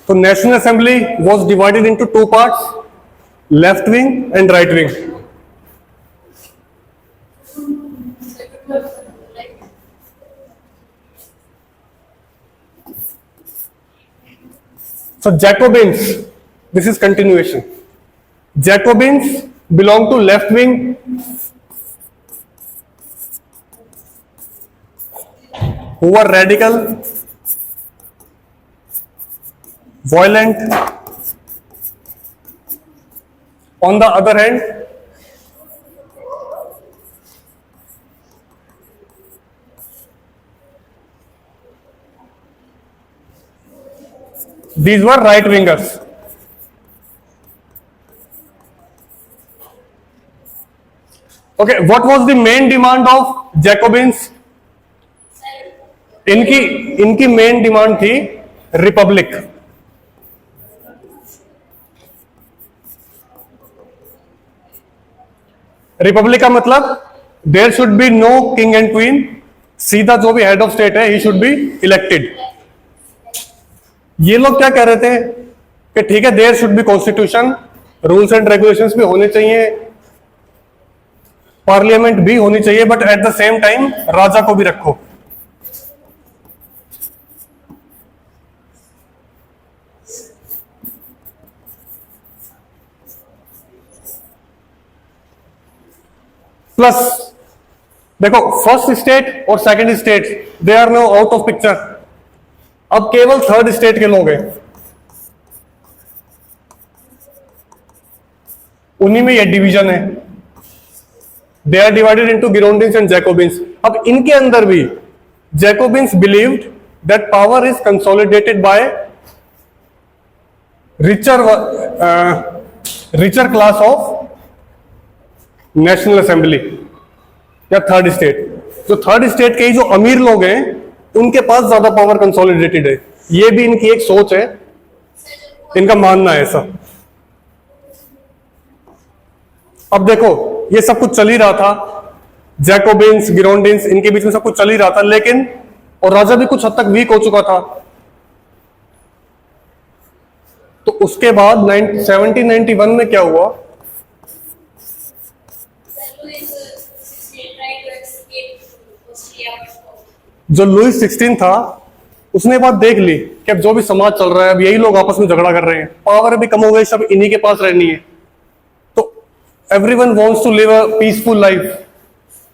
तो national assembly was divided into two parts, left wing and right wing. So Jacobins, this is continuation. Jacobins belong to left wing, who were radical, violent. On the other hand, these were right wingers. Okay, what was the main demand of Jacobins? इनकी main demand थी republic. Republic का मतलब there should be no king and queen, सीधा जो भी head of state है he should be elected. ये लोग क्या कह रहे थे कि ठीक है, there should be constitution, rules and regulations भी होने चाहिए, पार्लियामेंट भी होनी चाहिए, but at the same time राजा को भी रखो. प्लस देखो, फर्स्ट स्टेट और second state they are no out of picture. अब केवल थर्ड स्टेट के लोग हैं, उन्हीं में ये डिवीजन है. They are divided into Girondins and Jacobins. अब इनके अंदर भी Jacobins believed that power is consolidated by richer class of National Assembly या थर्ड स्टेट. जो थर्ड स्टेट के ही जो अमीर लोग हैं उनके पास ज्यादा पावर कंसोलिडेटेड है. ये भी इनकी एक सोच है, इनका मानना है ऐसा. अब देखो, ये सब कुछ चल ही रहा था, जैकोबिन्स, गिरोंडिन्स, इनके बीच में सब कुछ चल ही रहा था, लेकिन और राजा भी कुछ हद तक वीक हो चुका था. तो उसके बाद 1791 में क्या हुआ, जो लुईस 16 था उसने बात देख ली कि अब जो भी समाज चल रहा है, अब यही लोग आपस में झगड़ा कर रहे हैं, पावर भी कम हो गई, सब इन्हीं के पास रहनी है. तो everyone wants to live a peaceful life.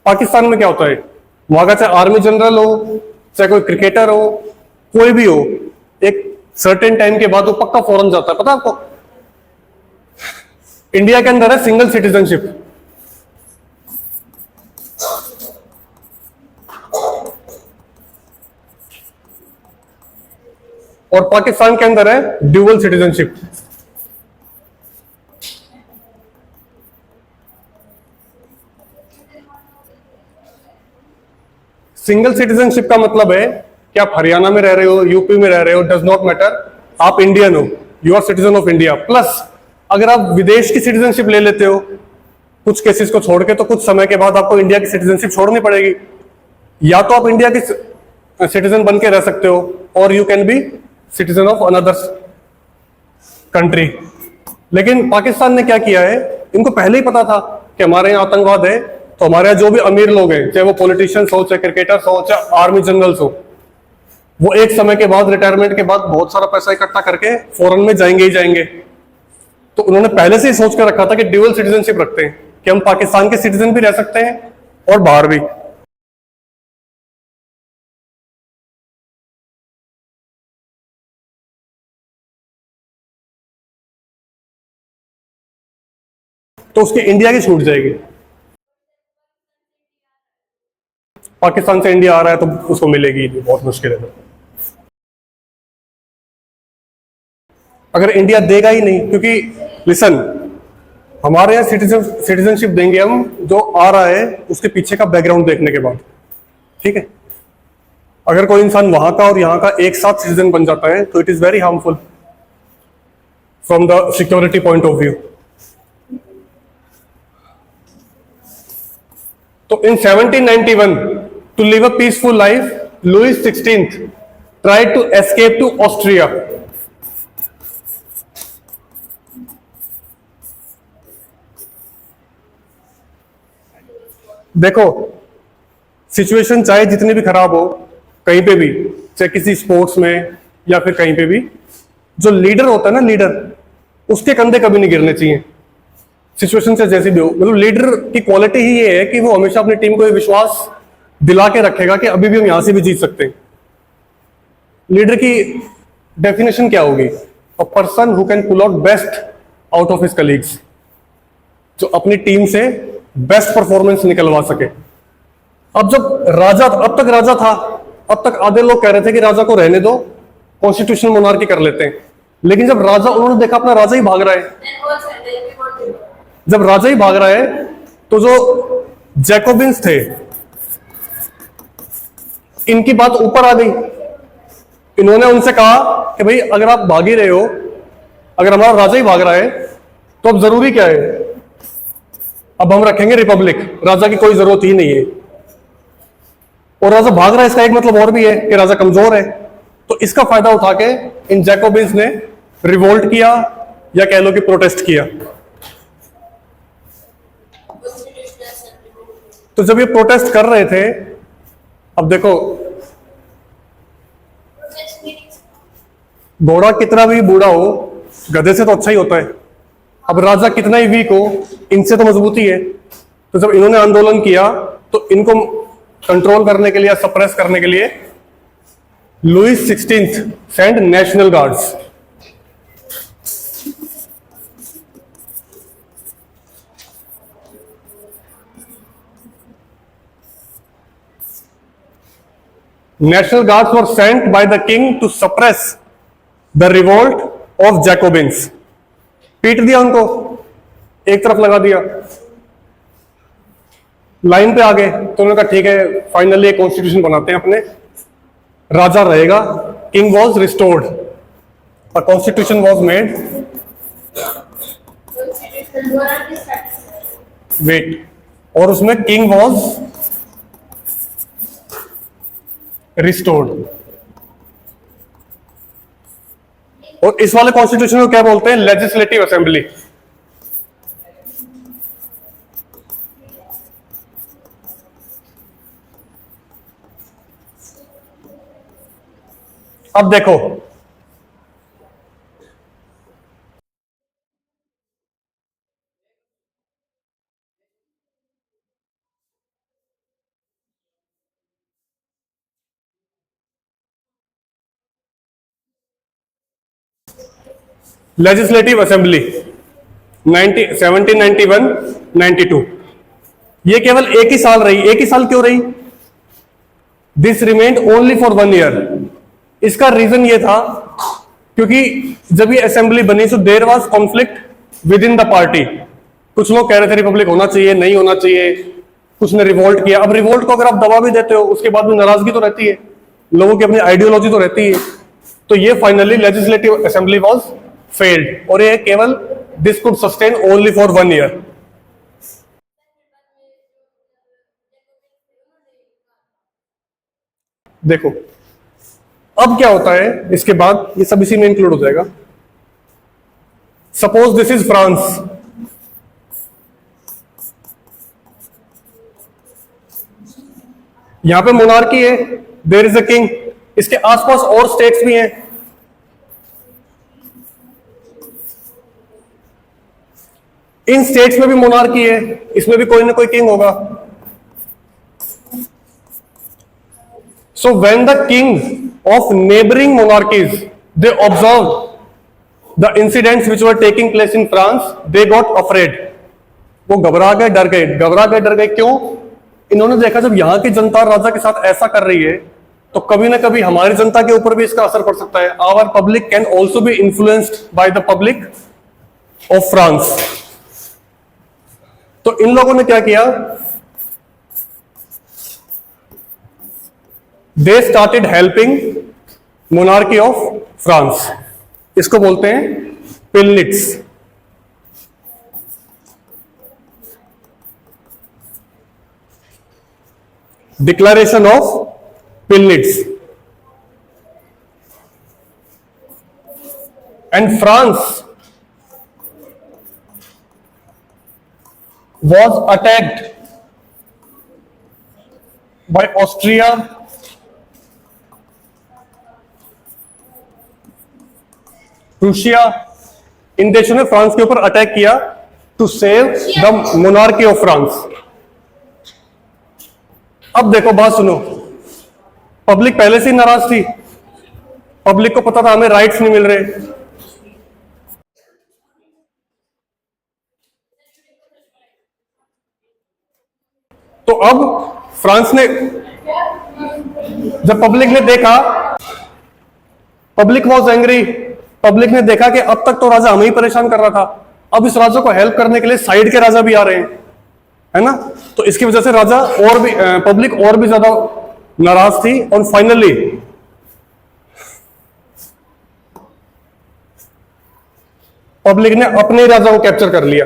Pakistan में क्या होता है, वहां का चाहे आर्मी जनरल हो, चाहे कोई क्रिकेटर हो, कोई भी हो, एक सर्टेन टाइम के बाद वो पक्का फॉरेन जाता है. पता आपको, इंडिया के अंदर है सिंगल सिटीजनशिप, और पाकिस्तान के अंदर है ड्यूअल सिटीजनशिप. सिंगल सिटीजनशिप का मतलब है कि आप हरियाणा में रह रहे हो, यूपी में रह रहे हो, डज नॉट मैटर, आप इंडियन हो, you are citizen of India. Plus अगर आप विदेश की सिटीजनशिप ले लेते हो कुछ केसेस को छोड़ के, तो कुछ समय के बाद आपको इंडिया की सिटीजनशिप छोड़नी पड़ेगी. या तो आप इंडिया की सिटीजन बन के रह सकते हो, और you can be citizen of another country. लेकिन पाकिस्तान ने क्या किया है, इनको पहले ही पता था कि हमारे यहाँ आतंकवाद है, तो हमारे यहाँ जो भी अमीर लोग हैं, चाहे वो पॉलिटिशियंस हो, चाहे क्रिकेटर्स हो, चाहे आर्मी जनरल्स हो, वो एक समय के बाद, रिटायरमेंट के बाद बहुत सारा पैसा इकट्ठा करके फॉरेन में जाएंगे ही जाएंगे. तो उन्होंने पहले से ही सोच कर रखा था कि ड्यूअल सिटीजनशिप रखते हैं, कि हम पाकिस्तान के सिटीजन भी रह सकते हैं और बाहर भी. तो उसकी इंडिया की छूट जाएगी. पाकिस्तान से इंडिया आ रहा है तो उसको मिलेगी, बहुत मुश्किल है. अगर इंडिया देगा ही नहीं, क्योंकि लिसन, हमारे यहाँ सिटीजनशिप देंगे हम जो आ रहा है उसके पीछे का बैकग्राउंड देखने के बाद. ठीक है, अगर कोई इंसान वहां का और यहाँ का एक साथ सिटीजन बन जाता है तो it is very harmful from the security point of view. तो in 1791 to live a peaceful life, Louis XVI tried to escape to Austria. देखो, सिचुएशन चाहे जितनी भी खराब हो, कहीं पे भी, चाहे किसी स्पोर्ट्स में या फिर कहीं पे भी, जो लीडर होता है ना, लीडर, उसके कंधे कभी नहीं गिरने चाहिए, सिचुएशन से जैसी भी हो। मतलब लीडर की क्वालिटी ही ये है कि वो हमेशा अपनी टीम को ये विश्वास दिला के रखेगा कि अभी भी हम यहां से भी जीत सकते हैं। लीडर की डेफिनेशन क्या होगी? A person who can pull out best out of his colleagues, जो अपनी टीम से बेस्ट परफॉर्मेंस निकलवा सके। अब जब राजा, अब तक राजा था, अब तक आधे लोग कह रहे थे कि राजा को रहने दो, कॉन्स्टिट्यूशनल मोनार्की कर लेते हैं। लेकिन जब राजा, उन्होंने देखा अपना राजा ही भाग रहा है, जब राजा ही भाग रहा है, तो जो जैकोबिन्स थे, इनकी बात ऊपर आ गई। इन्होंने उनसे कहा कि भाई अगर आप भाग ही रहे हो, अगर हमारा राजा ही भाग रहा है, तो अब जरूरी क्या है? अब हम रखेंगे रिपब्लिक, राजा की कोई जरूरत ही नहीं है। और राजा भाग रहा है, इसका एक मतलब और भी है कि राजा कमजोर है। तो इसका फायदा उठा के इन जैकोबिन्स ने रिवोल्ट किया, या कह लो कि प्रोटेस्ट किया। तो जब ये प्रोटेस्ट कर रहे थे, अब देखो, घोड़ा कितना भी बूढ़ा हो, गधे से तो अच्छा ही होता है। अब राजा कितना ही वीक हो, इनसे तो मजबूती है। तो जब इन्होंने आंदोलन किया, तो इनको कंट्रोल करने के लिए, सप्रेस करने के लिए, Louis 16th send national guards. National Guards were sent by the king to suppress the revolt of Jacobins. पीट दिया उनको, एक तरफ लगा दिया, लाइन पे आ गए। तो उन्होंने कहा ठीक है, फाइनली कॉन्स्टिट्यूशन बनाते हैं अपने, राजा रहेगा। King was restored, a constitution was made. Wait, और उसमें किंग वॉज रिस्टोर्ड। और इस वाले कॉन्स्टिट्यूशन को क्या बोलते हैं? Legislative assembly. अब देखो, लेजिस्लेटिव असेंबली 1791 92, ये केवल एक ही साल रही। एक ही साल क्यों रही? This remained only for 1 year. इसका रीजन ये था क्योंकि जब ये असेंबली बनी, so there was conflict within the party. कुछ लोग कह रहे थे रिपब्लिक होना चाहिए, नहीं होना चाहिए, कुछ ने रिवोल्ट किया। अब रिवोल्ट को अगर आप दबा भी देते हो, उसके बाद में नाराजगी तो रहती है, लोगों की अपनी आइडियोलॉजी तो रहती है। तो ये finally legislative assembly was failed, और ये केवल this could sustain only for 1 year. देखो अब क्या होता है इसके बाद, ये सब इसी में इंक्लूड हो जाएगा। सपोज दिस इज फ्रांस, यहां पे मोनार्की है, देयर इज अ किंग। इसके आसपास और स्टेट्स भी हैं। इन स्टेट्स में भी मोनार्की है, इसमें भी कोई ना कोई किंग होगा। So when the king of neighbouring monarchies they observe the incidents which were taking place in France, they got afraid. वो घबरा गए, डर गए। घबरा गए, डर गए क्यों? इन्होंने देखा जब यहां की जनता राजा के साथ ऐसा कर रही है, तो कभी ना कभी हमारी जनता के ऊपर भी इसका असर पड़ सकता है। Our public can also be influenced by the public of France. तो इन लोगों ने क्या किया? They started helping monarchy of France. इसको बोलते हैं Pillnitz. Declaration of Pillnitz. And France was attacked by Austria, Russia, इन देशों ने फ्रांस के ऊपर अटैक किया to save the monarchy of France. अब देखो बात सुनो, पब्लिक पहले से ही नाराज थी, पब्लिक को पता था हमें राइट्स नहीं मिल रहे। तो अब फ्रांस ने, जब पब्लिक ने देखा, पब्लिक वॉज एंग्री, पब्लिक ने देखा कि अब तक तो राजा हमें ही परेशान कर रहा था, अब इस राजा को हेल्प करने के लिए साइड के राजा भी आ रहे हैं, है ना। तो इसकी वजह से राजा और भी, पब्लिक और भी ज्यादा नाराज थी। और फाइनली पब्लिक ने अपने राजा को कैप्चर कर लिया।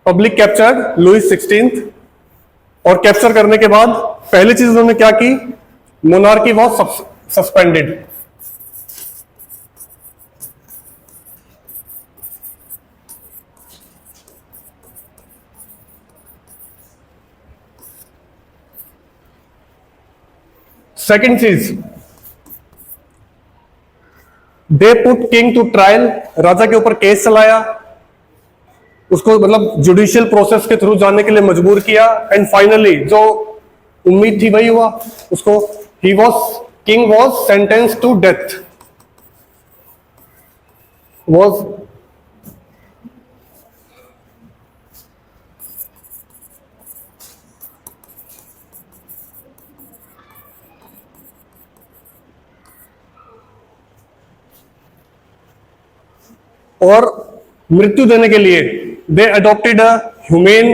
पब्लिक कैप्चर्ड लुईस 16th, और कैप्चर करने के बाद पहली चीज उन्होंने क्या की, मोनार्की वॉज सस्पेंडेड। सेकेंड चीज, they put king to trial, राजा के ऊपर केस चलाया, उसको मतलब जुडिशियल प्रोसेस के थ्रू जाने के लिए मजबूर किया। एंड फाइनली जो उम्मीद थी वही हुआ, उसको king was sentence to death, was और मृत्यु देने के लिए they adopted a humane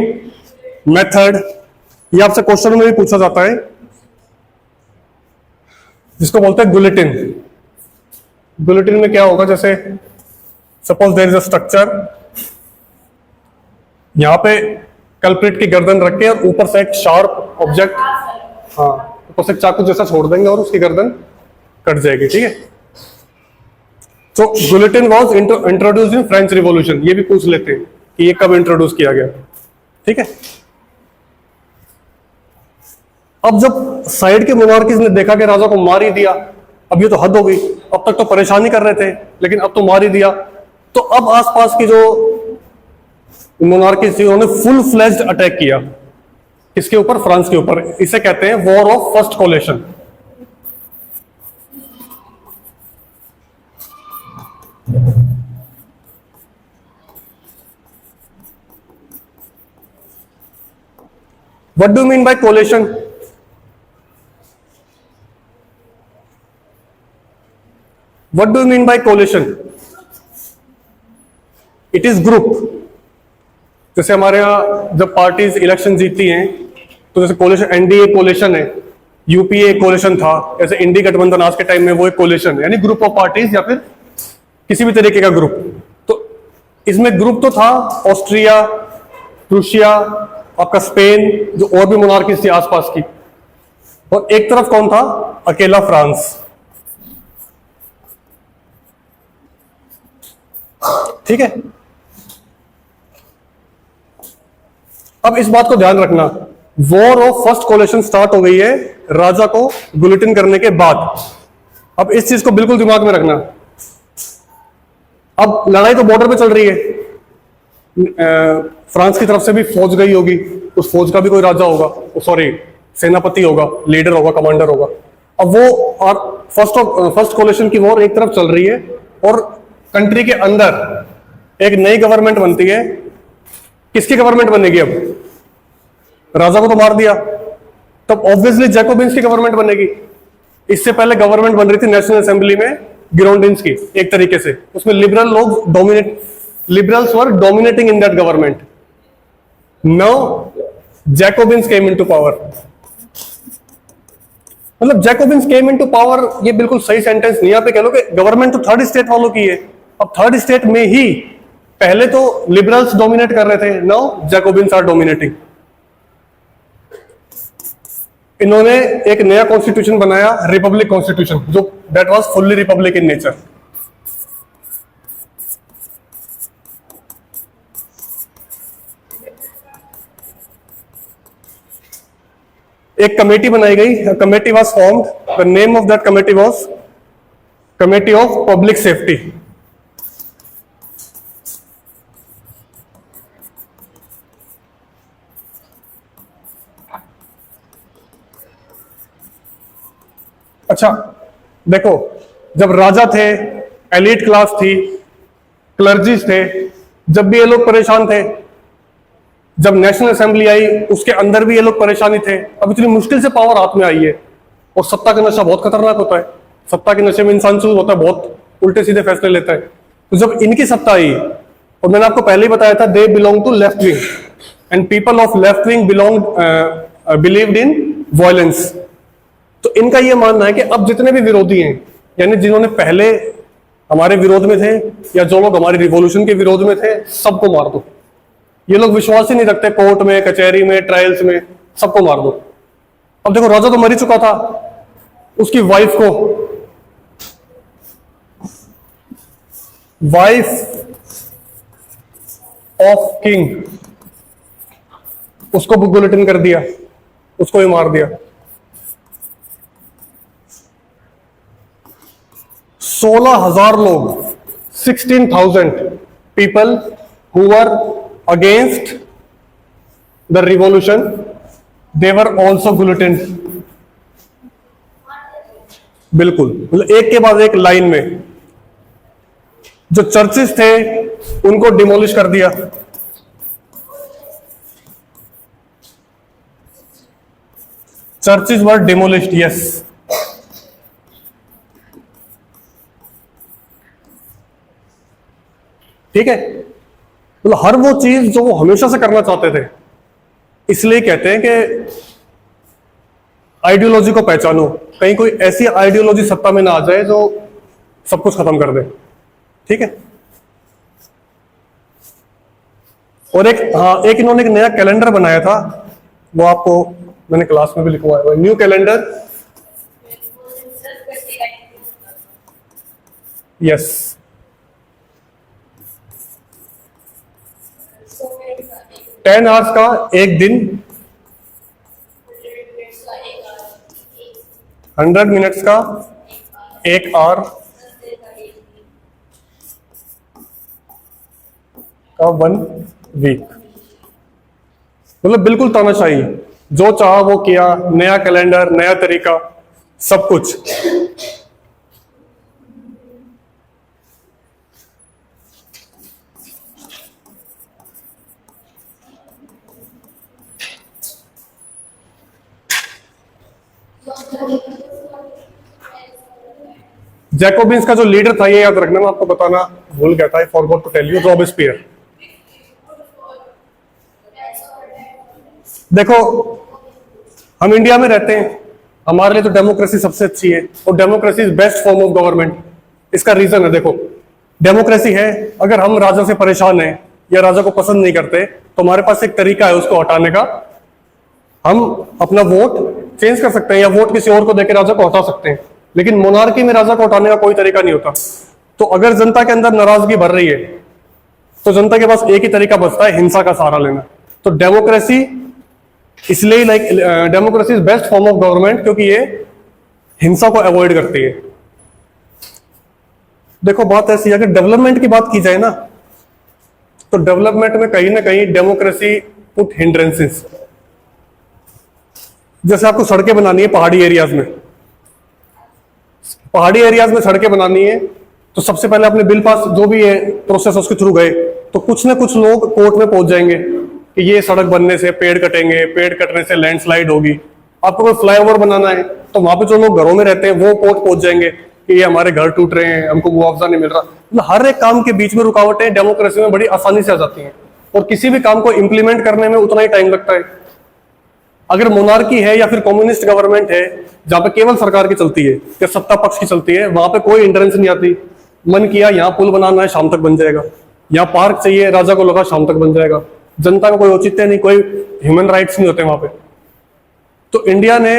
method. ये आपसे क्वेश्चन में भी पूछा जाता है, जिसको बोलते हैं गुलेटिन। गुलेटिन में क्या होगा, जैसे suppose there is a structure, यहां पे कल्प्रिट की गर्दन रख के और ऊपर से एक शार्प ऑब्जेक्ट, हाँ, ऊपर से चाकू जैसा छोड़ देंगे और उसकी गर्दन कट जाएगी, ठीक है। तो guillotine was introduce in French revolution, ये भी पूछ लेते हैं कि ये कब इंट्रोड्यूस किया गया, ठीक है। अब जब साइड के मोनार्कीज ने देखा कि राजा को मार ही दिया, अब ये तो हद हो गई, अब तक तो परेशान ही कर रहे थे लेकिन अब तो मार ही दिया, तो अब आसपास की जो मोनार्कीज थी उन्होंने फुल फ्लेज्ड अटैक किया, किसके ऊपर, फ्रांस के ऊपर। इसे कहते हैं war of first coalition. What do you mean by coalition? What do you mean by coalition? It is group. जैसे हमारे यहाँ जब पार्टीज इलेक्शन जीतती हैं तो जैसे कोलिशन, एनडीए कोलिशन है, यूपीए कोलिशन था, ऐसे इंडी गठबंधन आज के टाइम में वो एक कोलिशन है, यानी ग्रुप ऑफ पार्टीज या फिर किसी भी तरीके का ग्रुप। तो इसमें ग्रुप तो था ऑस्ट्रिया, रूसिया, आपका स्पेन, जो और भी मोनार्कीज थी आसपास की, और एक तरफ कौन था, अकेला फ्रांस, ठीक है। अब इस बात को ध्यान रखना, war of first coalition start हो गई है राजा को गुलेटिन करने के बाद। अब इस चीज को बिल्कुल दिमाग में रखना। अब लड़ाई तो बॉर्डर पे चल रही है, फ्रांस की तरफ से भी फौज गई होगी, उस फौज का भी कोई राजा होगा, सॉरी सेनापति होगा, लीडर होगा, कमांडर होगा। अब वो फर्स्ट कोलिशन की वॉर एक तरफ चल रही है और कंट्री के अंदर एक नई गवर्नमेंट बनती है। किसकी गवर्नमेंट बनेगी? अब राजा को तो मार दिया, तब ऑब्वियसली जैकोबिन्स की गवर्नमेंट बनेगी। इससे पहले गवर्नमेंट बन रही थी नेशनल असेंबली में गिरोंडिन्स की, एक तरीके से उसमें liberals were dominating in that government. Now Jacobins came into power. मतलब जैकोबिन्स केम इनटू पावर, ये बिल्कुल सही सेंटेंस नहीं, यहां पे कह लो कि गवर्नमेंट तो थर्ड स्टेट वालों की है। अब थर्ड स्टेट में ही पहले तो लिबरल्स डोमिनेट कर रहे थे, नाउ जैकोबिन्स आर डोमिनेटिंग। इन्होंने एक नया कॉन्स्टिट्यूशन बनाया, रिपब्लिक कॉन्स्टिट्यूशन, जो that was fully Republic in nature. एक कमेटी बनाई गई, committee was formed, the name of that committee was committee of public safety. अच्छा देखो, जब राजा थे, एलीट क्लास थी, क्लर्जीज थे, जब भी ये लोग परेशान थे, जब नेशनल असेंबली आई उसके अंदर भी ये लोग परेशानी थे। अब इतनी मुश्किल से पावर हाथ में आई है, और सत्ता का नशा बहुत खतरनाक होता है। सत्ता के नशे में इंसान चूर होता है, बहुत उल्टे सीधे फैसले लेता है। तो जब इनकी सत्ता आई, और मैंने आपको पहले ही बताया था, they belong to left wing and people of left wing believed in violence. तो इनका यह मानना है कि अब जितने भी विरोधी हैं, यानी जिन्होंने पहले हमारे विरोध में थे या जो लोग हमारे रिवॉल्यूशन के विरोध में थे, सबको मार दो। ये लोग विश्वास ही नहीं रखते कोर्ट में, कचहरी में, ट्रायल्स में, सबको मार दो। अब देखो, राजा तो मर ही चुका था, उसकी वाइफ को, वाइफ ऑफ किंग, उसको बुलेटिन कर दिया, उसको ही मार दिया। 16,000 लोग, 16,000 people who were against the revolution, they were also guillotined। बिल्कुल, मतलब एक के बाद एक लाइन में। जो चर्चेस थे उनको डिमोलिश कर दिया, चर्चेस वर डिमोलिश्ड, यस। ठीक है, मतलब हर वो चीज जो वो हमेशा से करना चाहते थे। इसलिए कहते हैं कि आइडियोलॉजी को पहचानो, कहीं कोई ऐसी आइडियोलॉजी सत्ता में ना आ जाए जो सब कुछ खत्म कर दे। ठीक है, और एक इन्होंने एक नया कैलेंडर बनाया था, वो आपको मैंने क्लास में भी लिखवाया हुआ, न्यू कैलेंडर, यस। 10 आवर्स का एक दिन, 100 मिनट्स का एक आवर का 1 वीक। मतलब बिल्कुल तानाशाही, जो चाहा वो किया, नया कैलेंडर, नया तरीका, सब कुछ। जैकोबिन्स का जो लीडर था, ये याद रखना, मैं आपको बताना भूल गया था, I forgot to tell you, Robespierre. देखो, हम इंडिया में रहते हैं, हमारे लिए तो डेमोक्रेसी सबसे अच्छी है, और democracy is best form of government. इसका रीजन है, देखो, डेमोक्रेसी है, अगर हम राजा से परेशान हैं या राजा को पसंद नहीं करते, तो हमारे पास एक तरीका है उसको हटाने का। हम अपना वोट चेंज कर सकते हैं, या वोट किसी और को देकर राजा को हटा सकते हैं। लेकिन मोनार्की में राजा को हटाने का कोई तरीका नहीं होता। तो अगर जनता के अंदर नाराजगी भर रही है, तो जनता के पास एक ही तरीका बचता है, हिंसा का सहारा लेना। तो डेमोक्रेसी इसलिए democracy is best form of government, क्योंकि ये हिंसा को अवॉइड करती है। देखो, बात ऐसी है, अगर डेवलपमेंट की बात की जाए ना, तो डेवलपमेंट में कहीं ना कहीं डेमोक्रेसी पुट हिंड्रेंसेस। जैसे आपको सड़कें बनानी है पहाड़ी एरियाज में, सड़कें बनानी है, तो सबसे पहले अपने बिल पास जो भी है प्रोसेस उसके थ्रू गए, तो कुछ ना कुछ लोग कोर्ट में पहुंच जाएंगे कि ये सड़क बनने से पेड़ कटेंगे, पेड़ कटने से लैंडस्लाइड होगी। आपको कोई फ्लाईओवर बनाना है, तो वहां पे जो लोग घरों में रहते हैं वो कोर्ट पहुंच जाएंगे कि ये हमारे घर टूट रहे हैं, हमको मुआवजा नहीं मिल रहा। मतलब हर एक काम के बीच में रुकावटें डेमोक्रेसी में बड़ी आसानी से आ जाती हैं, और किसी भी काम को इंप्लीमेंट करने में उतना ही टाइम लगता है। अगर मोनार्की है या फिर कम्युनिस्ट गवर्नमेंट है, जहां पे केवल सरकार की चलती है या सत्ता पक्ष की चलती है, वहां पे कोई इंटरेंस नहीं आती। मन किया यहाँ पुल बनाना है, शाम तक बन जाएगा, यहाँ पार्क चाहिए, राजा को लगा शाम तक बन जाएगा। जनता का कोई औचित्य नहीं, कोई ह्यूमन राइट्स नहीं होते वहां पे। तो इंडिया ने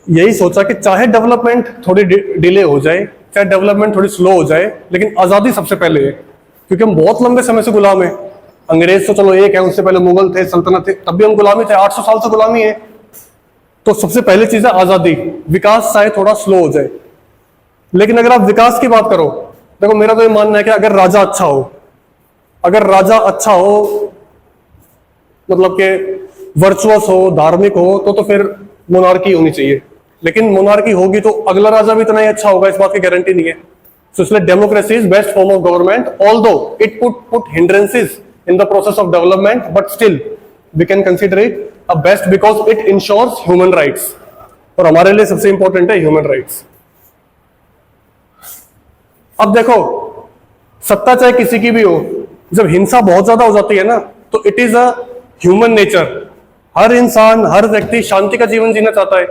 यही सोचा कि चाहे डेवलपमेंट थोड़ी डिले हो जाए, चाहे डेवलपमेंट थोड़ी स्लो हो जाए, लेकिन आजादी सबसे पहले है। क्योंकि हम बहुत लंबे समय से गुलाम है। अंग्रेज तो चलो एक है, उससे पहले मुगल थे, सल्तनत थे, तब भी हम गुलामी थे, 800 साल से गुलामी है। तो सबसे पहली चीज है आजादी। विकास चाहे थोड़ा स्लो हो जाए, लेकिन अगर आप विकास की बात करो, देखो मेरा तो ये मानना है कि अगर राजा अच्छा हो, अगर राजा अच्छा हो मतलब कि वर्चुअस हो, धार्मिक हो, तो फिर मोनार्की होनी चाहिए। लेकिन मोनार्की होगी तो अगला राजा भी इतना ही अच्छा होगा, इस बात की गारंटी नहीं है। सो इसलिए democracy is best form of government, although it could put hindrances in the process of development, but still we can consider it a best because it ensures human rights, और हमारे लिए सबसे important है human rights. अब देखो, सत्ता चाहे किसी की भी हो, जब हिंसा बहुत ज्यादा हो जाती है ना, तो it is a human nature. हर इंसान, हर व्यक्ति शांति का जीवन जीना चाहता है।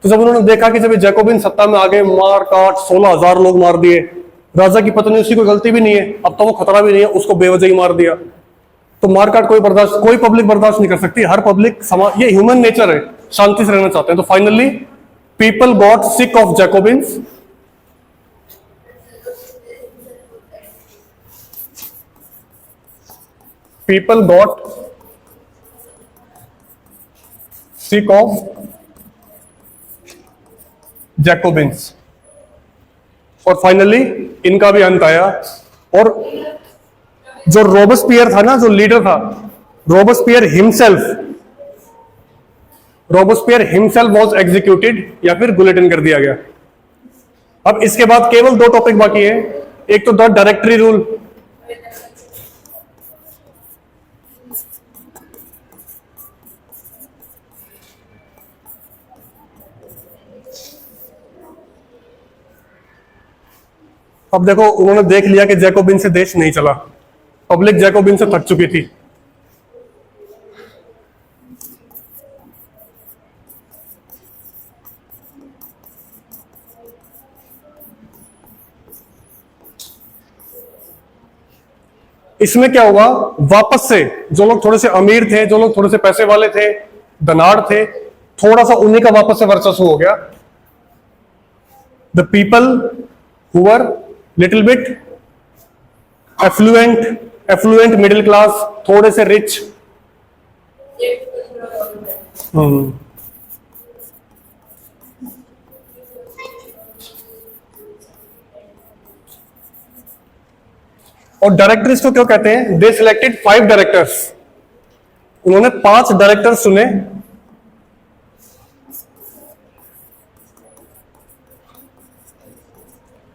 तो जब उन्होंने देखा कि जब जैकोबिन सत्ता में आ गए, मार काट 16,000 लोग मार दिए, राजा की पत्नी, उसकी कोई गलती भी नहीं है, अब तो वो खतरा भी नहीं है, उसको बेवजह ही मार दिया, तो मारकाट कोई पब्लिक बर्दाश्त नहीं कर सकती। हर पब्लिक समाज, ये ह्यूमन नेचर है, शांति से रहना चाहते हैं। तो finally people got sick of Jacobins, people got sick of Jacobins, और फाइनली इनका भी अंत आया। और जो रोबेस्पियर था ना, जो लीडर था, रोबेस्पियर हिमसेल्फ वॉज एग्जीक्यूटेड, या फिर गुलेटिन कर दिया गया। अब इसके बाद केवल 2 टॉपिक बाकी है। एक तो द डायरेक्टरी रूल, अब देखो उन्होंने देख लिया कि जैकोबिन से देश नहीं चला, पब्लिक जैकोबिन से थक चुकी थी। इसमें क्या हुआ, वापस से जो लोग थोड़े से अमीर थे, जो लोग थोड़े से पैसे वाले थे, धनाढ़ थे, थोड़ा सा उन्हीं का वापस से वर्चस्व हो गया। The people who were little bit affluent middle class, थोड़े से रिच, और डायरेक्टर्स को क्यों कहते हैं, दे सिलेक्टेड 5 डायरेक्टर्स, उन्होंने 5 डायरेक्टर्स चुने।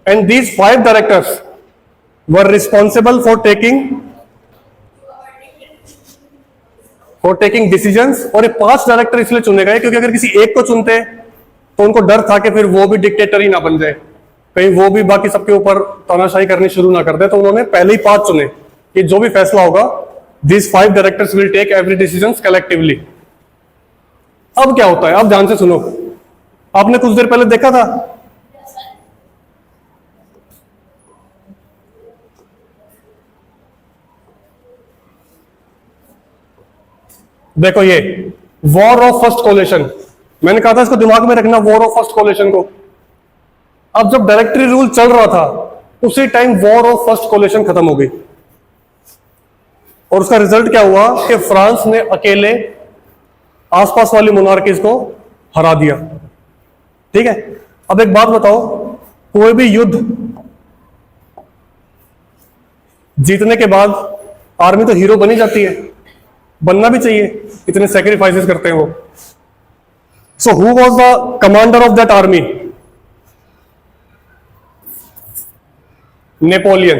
And these 5 directors were responsible for taking decisions. और ये 5 डायरेक्टर इसलिए चुने गए क्योंकि अगर किसी एक को चुनते तो उनको डर था कि फिर वो भी डिक्टेटर ही ना बन जाए, कहीं वो भी बाकी सबके ऊपर तानाशाही करनी शुरू ना कर दे। तो उन्होंने पहले ही 5 चुने कि जो भी फैसला होगा, these 5 directors will take every decision collectively. अब क्या होता है, अब ध्यान से सुनो। आपने कुछ देर पहले देखा था, देखो ये वॉर ऑफ फर्स्ट कोलेशन, मैंने कहा था इसको दिमाग में रखना, वॉर ऑफ फर्स्ट कोलेशन को। अब जब डायरेक्टरी रूल चल रहा था, उसी time war of first coalition खत्म हो गई, और उसका रिजल्ट क्या हुआ कि फ्रांस ने अकेले आसपास वाली मोनार्कीज को हरा दिया। ठीक है, अब एक बात बताओ, कोई भी युद्ध जीतने के बाद आर्मी तो हीरो बनी जाती है, बनना भी चाहिए, इतने सैक्रिफाइसेस करते हैं वो। So who was the commander of that army? Napoleon.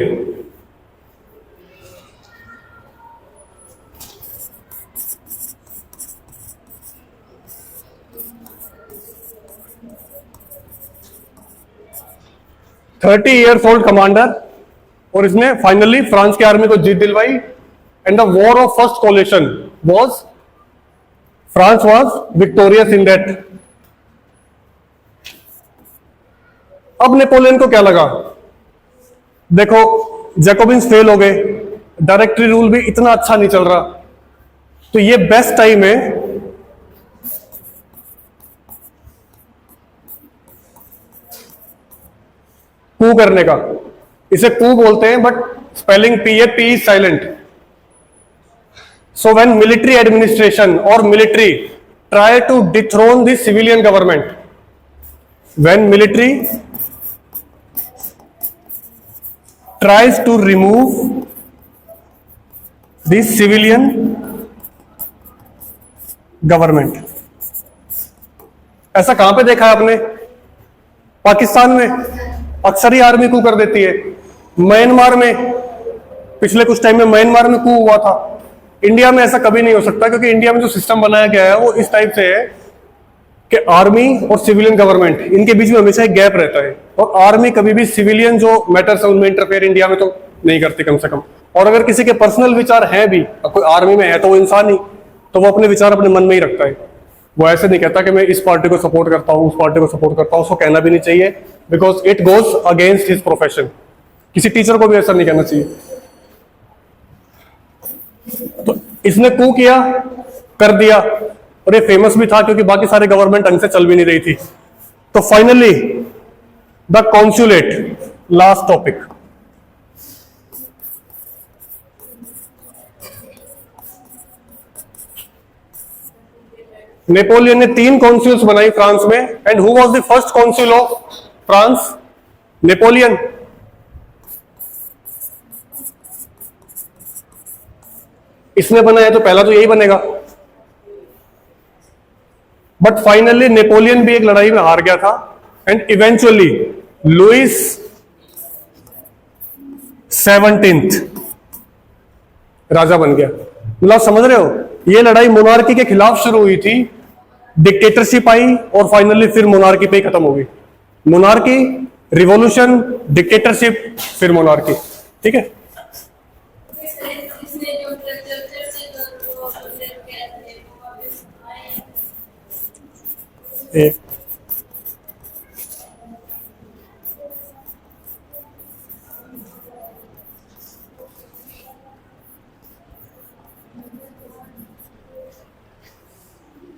Thirty years old commander, और इसने फाइनली फ्रांस की आर्मी को जीत दिलवाई। And the war of first coalition was, France was victorious in that. अब नेपोलियन को क्या लगा, देखो जैकोबिन्स फेल हो गए, डायरेक्टरी रूल भी इतना अच्छा नहीं चल रहा, तो ये बेस्ट टाइम है कू करने का। इसे कू बोलते हैं, बट स्पेलिंग पी है, P silent. So when military administration और military try to dethrone the civilian government. When military tries to remove the civilian government. ऐसा कहां पे देखा है आपने? पाकिस्तान में अक्सर ही आर्मी कू कर देती है। म्यांमार में पिछले कुछ टाइम में म्यांमार में कू हुआ था। इंडिया में ऐसा कभी नहीं हो सकता, क्योंकि इंडिया में जो सिस्टम बनाया गया है वो इस टाइप से है कि आर्मी और सिविलियन गवर्नमेंट इनके बीच में हमेशा एक गैप रहता है, और आर्मी कभी भी सिविलियन जो मैटर्स है उनमें इंटरफेयर इंडिया में तो नहीं करती कम से कम। और अगर किसी के पर्सनल विचार हैं भी, कोई आर्मी में है तो वो इंसान ही, तो वो अपने विचार अपने मन में ही रखता है। वो ऐसे नहीं कहता कि मैं इस पार्टी को सपोर्ट करता हूँ, उस पार्टी को सपोर्ट करता हूँ। उसको कहना भी नहीं चाहिए, because it goes against his profession. किसी टीचर को भी ऐसा नहीं कहना चाहिए। तो इसने कू किया, कर दिया, और ये फेमस भी था क्योंकि बाकी सारे गवर्नमेंट ढंग से चल भी नहीं रही थी। तो finally the consulate, last topic. Napoleon ने 3 कॉन्सुल्स बनाई फ्रांस में, and who was the first consul of France? Napoleon. इसने बनाया तो पहला तो यही बनेगा। बट फाइनली नेपोलियन भी एक लड़ाई में हार गया था, एंड इवेंचुअली लुइस 17th राजा बन गया। मतलब समझ रहे हो, ये लड़ाई मोनार्की के खिलाफ शुरू हुई थी, डिक्टेटरशिप आई, और फाइनली फिर मोनार्की पे ही खत्म हो गई। मोनार्की, रिवॉल्यूशन, डिक्टेटरशिप, फिर मोनार्की। ठीक है।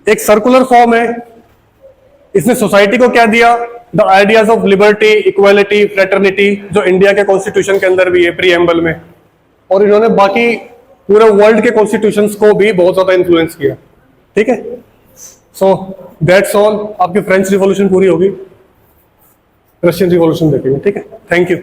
एक सर्कुलर फॉर्म है। इसने सोसाइटी को क्या दिया? The ideas of liberty, equality, fraternity, जो इंडिया के कॉन्स्टिट्यूशन के अंदर भी है प्रीएम्बल में, और इन्होंने बाकी पूरे वर्ल्ड के कॉन्स्टिट्यूशंस को भी बहुत ज्यादा इन्फ्लुएंस किया। ठीक है। So that's all. आपकी फ्रेंच रिवॉल्यूशन पूरी होगी, रशियन रिवॉल्यूशन देखेंगे। ठीक है। Thank you.